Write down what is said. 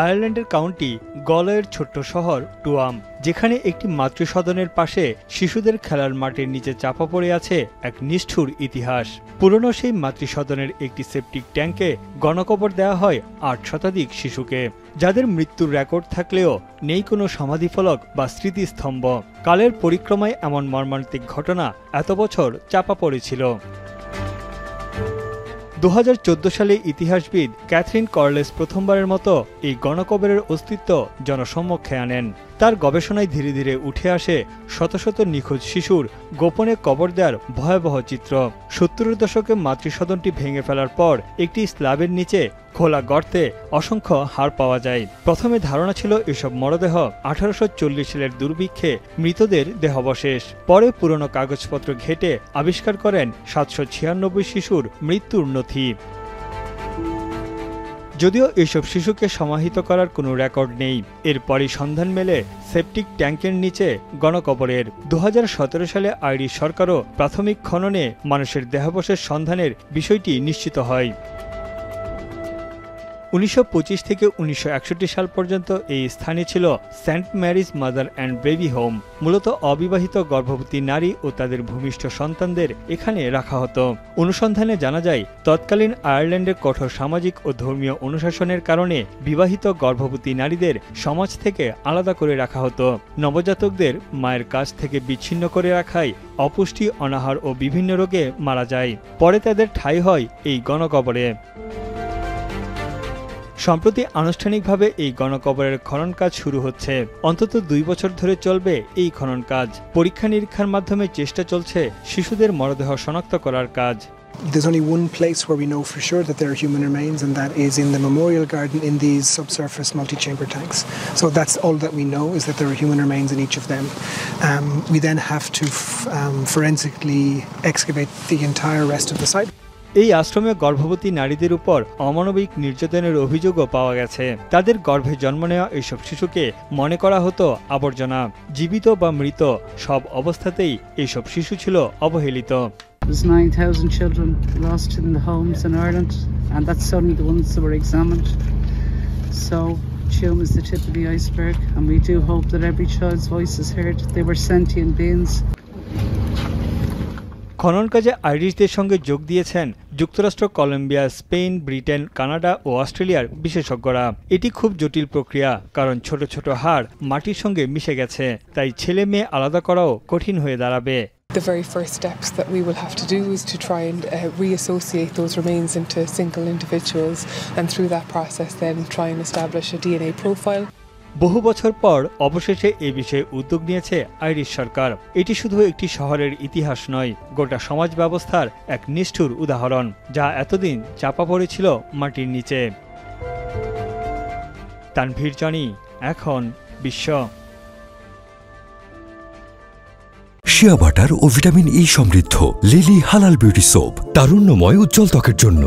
আয়ারল্যান্ডের কাউন্টি গলয়ের ছোট্ট শহর টুয়াম, যেখানে একটি মাতৃসদনের পাশে শিশুদের খেলার মাঠের নিচে চাপা পড়ে আছে এক নিষ্ঠুর ইতিহাস। পুরনো সেই মাতৃসদনের একটি সেপটিক ট্যাঙ্কে গণকবর দেওয়া হয় ৮ শতাধিক শিশুকে, যাদের মৃত্যুর রেকর্ড থাকলেও নেই কোনো সমাধিফলক বা স্মৃতিস্তম্ভ। কালের পরিক্রমায় এমন মর্মান্তিক ঘটনা এত বছর চাপা পড়েছিল। 2014 সালে ইতিহাসবিদ ক্যাথরিন কর্লেস প্রথমবারের মতো এই গণকবরের অস্তিত্ব জনসম্মুখে আনেন। তার গবেষণায় ধীরে ধীরে উঠে আসে শত শত নিখোঁজ শিশুর গোপনে কবর দেওয়ার ভয়াবহ চিত্র। 70-এর দশকে মাতৃসদনটি ভেঙে ফেলার পর একটি স্ল্যাবের নিচে খোলা গর্তে অসংখ্য হাড় পাওয়া যায়। প্রথমে ধারণা ছিল এসব মরদেহ 1840 সালের দুর্ভিক্ষে মৃতদের দেহাবশেষ। পরে পুরনো কাগজপত্র ঘেঁটে আবিষ্কার করেন 796 শিশুর মৃত্যুর নথি। যদিও এসব শিশুকে সমাহিত করার কোনো রেকর্ড নেই। এরপরই সন্ধান মেলে সেপটিক ট্যাঙ্কের নিচে গণকবরের। 2017 সালে আইরিশ সরকারও প্রাথমিক খননে মানুষের দেহাবশেষ সন্ধানের বিষয়টি নিশ্চিত হয়। 1925 থেকে 1961 সাল পর্যন্ত এই স্থানে ছিল saint Mary's mother and baby home. মূলত অবিবাহিত গর্ভবতী নারী ও তাদের ভূমিষ্ঠ সন্তানদের এখানে রাখা হতো। অনুসন্ধানে জানা যায়, তৎকালীন আয়ারল্যান্ডের কঠোর সামাজিক ও ধর্মীয় অনুশাসনের কারণে বিবাহিত গর্ভবতী নারীদের সমাজ থেকে আলাদা করে রাখা হতো। নবজাতকদের মায়ের কাছ থেকে বিচ্ছিন্ন করে রাখায় অপুষ্টি, অনাহার ও বিভিন্ন রোগে মারা যায়। পরে তাদের ঠাঁই হয় এই গণকবরে। সম্প্রতি আনুষ্ঠানিকভাবে এই গণকবরের খনন কাজ শুরু হচ্ছে। অন্তত 2 বছর ধরে চলবে এই খনন কাজ। পরীক্ষা নিরীক্ষার মাধ্যমে চেষ্টা চলছে শিশুদের মরদেহ শনাক্ত করার কাজ। There's only one place where we know for sure that there are human remains, and that is in the memorial garden in these subsurface multi-chamber tanks. So that's all that we know, is that there are human remains in each of them. We then have to forensically excavate the entire rest of the site. এই আশ্রমে গর্ভবতী নারীদের উপর অমানবিক নির্যাতনের অভিযোগও পাওয়া গেছে। তাদের গর্ভে জন্ম নেওয়া এইসব শিশুকে মনে করা হতো আবর্জনা। জীবিত বা মৃত সব অবস্থাতেই এইসব শিশু ছিল অবহেলিত। There's 9,000 children lost in the homes in Ireland, and that's only the ones that were examined. So Tuam is the tip of the iceberg, and we do hope that every child's voice is heard. They were sentient beings. খনন কাজে আইরিশদের সঙ্গে যোগ দিয়েছেন যুক্তরাষ্ট্র, Colombia, Spain, Britain, Canada ও অস্ট্রেলিয়ার বিশেষজ্ঞরা। এটি খুব জটিল প্রক্রিয়া, কারণ ছোট ছোট হাড় মাটির সঙ্গে মিশে গেছে, তাই ছেলে মেয়ে আলাদা করাও কঠিন হয়ে দাঁড়াবে। The very first steps that we will have to do is to try and reassociate those remains into single individuals, and through that process then try and establish a DNA profile. বহু বছর পর অবশেষে এ বিষয়ে উদ্যোগ নিয়েছে Irish সরকার। এটি শুধু একটি শহরের ইতিহাস নয়, গোটা সমাজ ব্যবস্থার এক নিষ্ঠুর উদাহরণ, যা এতদিন চাপা পড়েছিল মাটির নিচে। তানভীর জনি, এখন বিশ্ব। শিয়া বাটার ও ভিটামিন ই সমৃদ্ধ লিলি হালাল বিউটি সোপ, তারুণ্যময় উজ্জ্বল ত্বকের জন্য।